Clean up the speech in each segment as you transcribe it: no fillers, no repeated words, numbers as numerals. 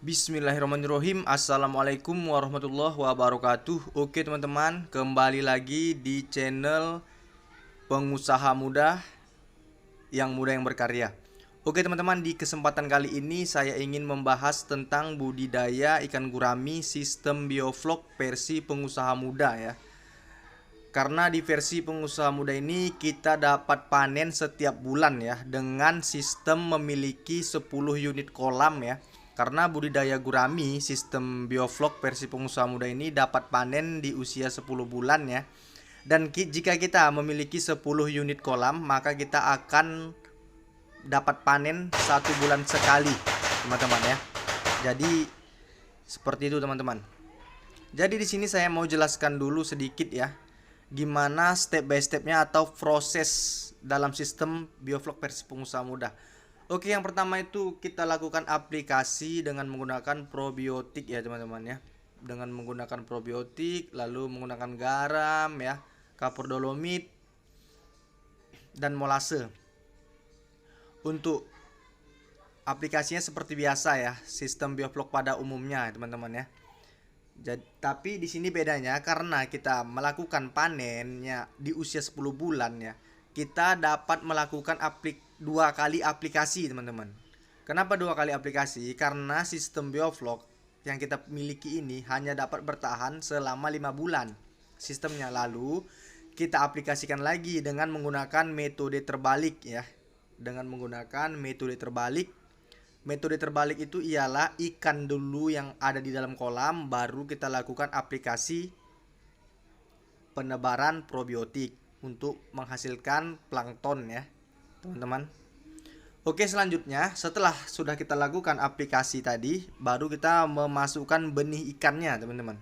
Bismillahirrahmanirrahim. Assalamualaikum warahmatullahi wabarakatuh. Oke teman-teman, kembali lagi di channel pengusaha muda yang berkarya. Oke teman-teman, di kesempatan kali ini saya ingin membahas tentang budidaya ikan gurami sistem bioflok versi pengusaha muda ya. Karena di versi pengusaha muda ini kita dapat panen setiap bulan ya, dengan sistem memiliki 10 unit kolam ya. Karena budidaya gurami sistem bioflok versi pengusaha muda ini dapat panen di usia 10 bulan ya. Dan jika kita memiliki 10 unit kolam, maka kita akan dapat panen 1 bulan sekali, teman-teman ya. Jadi seperti itu teman-teman. Jadi di sini saya mau jelaskan dulu sedikit ya, gimana step by stepnya atau proses dalam sistem bioflok versi pengusaha muda. Oke, yang pertama itu kita lakukan aplikasi dengan menggunakan probiotik ya teman-teman ya. Dengan menggunakan probiotik, lalu menggunakan garam ya, kapur dolomit dan molase. Untuk aplikasinya seperti biasa ya, sistem bioflok pada umumnya teman-teman ya. Jadi, tapi di sini bedanya karena kita melakukan panennya di usia 10 bulan ya, kita dapat melakukan 2 kali aplikasi teman-teman. Kenapa 2 kali aplikasi? Karena sistem bioflok yang kita miliki ini hanya dapat bertahan selama 5 bulan sistemnya. Lalu kita aplikasikan lagi dengan menggunakan metode terbalik ya. Dengan menggunakan metode terbalik. Metode terbalik itu ialah ikan dulu yang ada di dalam kolam, baru kita lakukan aplikasi penebaran probiotik untuk menghasilkan plankton ya teman-teman. Oke, selanjutnya setelah sudah kita lakukan aplikasi tadi, baru kita memasukkan benih ikannya teman-teman.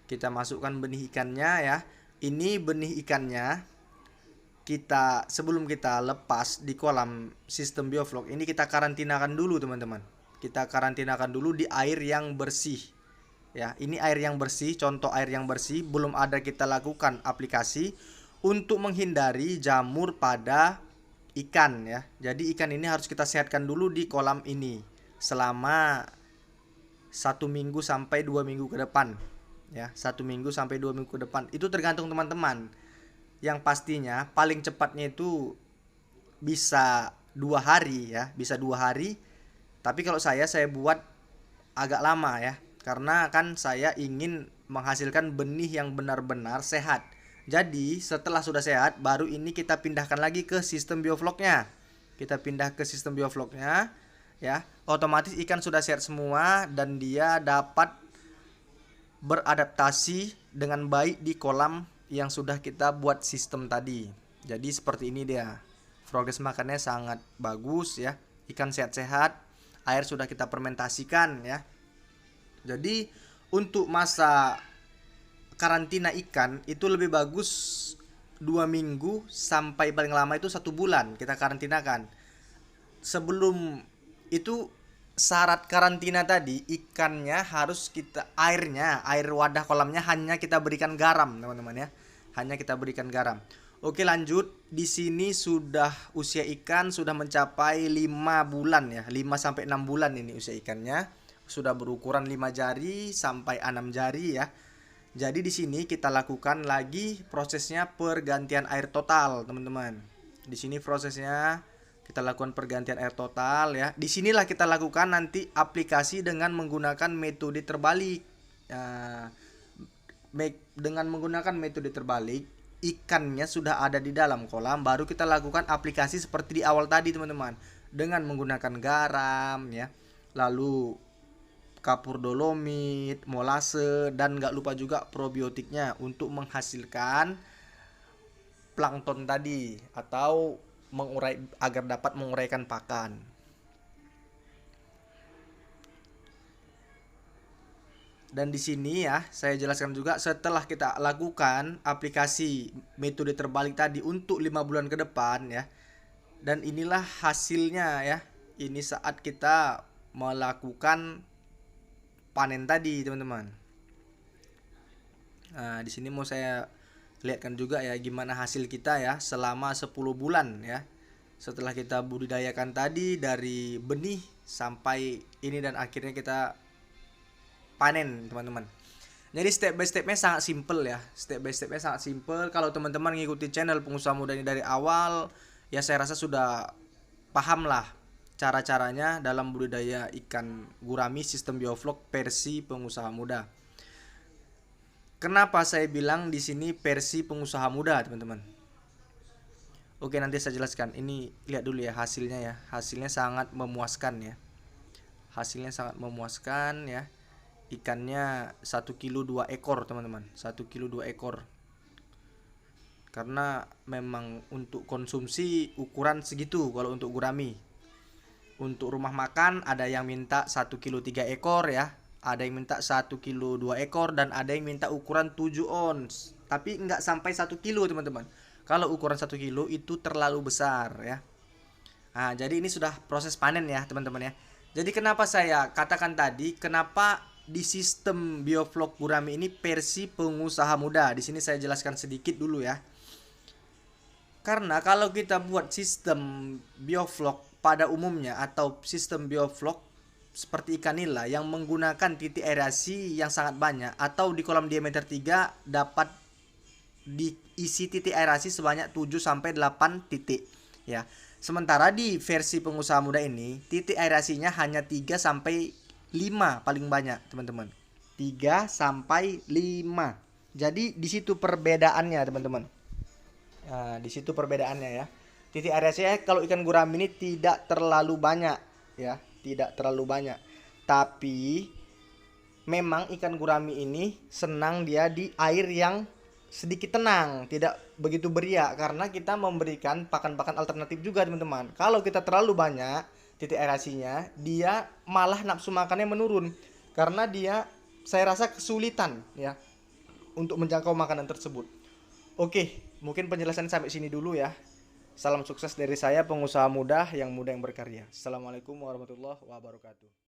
Kita masukkan benih ikannya ya. Ini benih ikannya kita sebelum kita lepas di kolam sistem bioflok ini kita karantinakan dulu teman-teman. Kita karantinakan dulu di air yang bersih ya. Ini air yang bersih, contoh air yang bersih, belum ada kita lakukan aplikasi untuk menghindari jamur pada ikan ya. Jadi ikan ini harus kita sehatkan dulu di kolam ini selama 1 minggu sampai 2 minggu ke depan ya. 1 minggu sampai 2 minggu ke depan itu tergantung teman-teman. Yang pastinya paling cepatnya itu bisa 2 hari ya, bisa 2 hari. Tapi kalau saya buat agak lama ya, karena kan saya ingin menghasilkan benih yang benar-benar sehat. Jadi setelah sudah sehat, baru ini kita pindahkan lagi ke sistem biofloknya. Kita pindah ke sistem biofloknya ya, otomatis ikan sudah sehat semua dan dia dapat beradaptasi dengan baik di kolam yang sudah kita buat sistem tadi. Jadi seperti ini dia. Progres makannya sangat bagus ya. Ikan sehat-sehat, air sudah kita fermentasikan ya. Jadi untuk masa karantina ikan itu lebih bagus 2 minggu sampai paling lama itu 1 bulan kita karantinakan. Sebelum itu syarat karantina tadi, ikannya harus air wadah kolamnya hanya kita berikan garam teman-teman ya. Hanya kita berikan garam. Oke, lanjut. Di sini sudah usia ikan sudah mencapai 5 bulan ya. 5 sampai 6 bulan ini usia ikannya. Sudah berukuran 5 jari sampai 6 jari ya. Jadi di sini kita lakukan lagi prosesnya pergantian air total, teman-teman. Di sini prosesnya kita lakukan pergantian air total ya. Disinilah kita lakukan nanti aplikasi dengan menggunakan metode terbalik. Dengan menggunakan metode terbalik, ikannya sudah ada di dalam kolam, baru kita lakukan aplikasi seperti di awal tadi teman-teman. Dengan menggunakan garam ya, lalu kapur dolomit, molase, dan gak lupa juga probiotiknya untuk menghasilkan plankton tadi atau agar dapat menguraikan pakan. Dan di sini ya saya jelaskan juga setelah kita lakukan aplikasi metode terbalik tadi untuk 5 bulan ke depan ya. Dan inilah hasilnya ya. Ini saat kita melakukan panen tadi teman-teman. Nah, di sini mau saya lihatkan juga ya gimana hasil kita ya selama 10 bulan ya. Setelah kita budidayakan tadi dari benih sampai ini dan akhirnya kita panen teman-teman. Jadi step by stepnya sangat simple ya. Step by stepnya sangat simple. Kalau teman-teman ngikuti channel Pengusaha Muda ini dari awal, ya saya rasa sudah paham lah cara-caranya dalam budidaya ikan gurami sistem bioflok versi Pengusaha Muda. Kenapa saya bilang di sini versi Pengusaha Muda, teman-teman? Oke, nanti saya jelaskan. Ini lihat dulu ya hasilnya ya. Hasilnya sangat memuaskan ya. Hasilnya sangat memuaskan ya. Ikannya 1 kilo 2 ekor teman-teman, 1 kilo 2 ekor. Karena memang untuk konsumsi ukuran segitu kalau untuk gurami. Untuk rumah makan ada yang minta 1 kilo 3 ekor ya, ada yang minta 1 kilo 2 ekor, dan ada yang minta ukuran 7 ons. Tapi nggak sampai 1 kilo teman-teman. Kalau ukuran 1 kilo itu terlalu besar ya. Nah, jadi ini sudah proses panen ya teman-teman ya. Jadi kenapa saya katakan tadi, kenapa di sistem bioflok gurami ini versi Pengusaha Muda? Di sini saya jelaskan sedikit dulu ya. Karena kalau kita buat sistem bioflok pada umumnya atau sistem bioflok seperti ikan nila yang menggunakan titik aerasi yang sangat banyak, atau di kolam diameter 3 dapat diisi titik aerasi sebanyak 7 sampai 8 titik ya. Sementara di versi Pengusaha Muda ini titik aerasinya hanya 3 sampai 5 paling banyak teman-teman, 3 sampai 5. Jadi di situ perbedaannya teman-teman. Nah, di situ perbedaannya ya. Titik aerasinya kalau ikan gurami ini tidak terlalu banyak ya, tidak terlalu banyak. Tapi memang ikan gurami ini senang dia di air yang sedikit tenang, tidak begitu beriak, karena kita memberikan pakan-pakan alternatif juga teman-teman. Kalau kita terlalu banyak titik aerasinya, dia malah nafsu makannya menurun, karena dia saya rasa kesulitan ya untuk menjangkau makanan tersebut. Oke, mungkin penjelasan sampai sini dulu ya. Salam sukses dari saya, pengusaha muda yang berkarya. Assalamualaikum warahmatullahi wabarakatuh.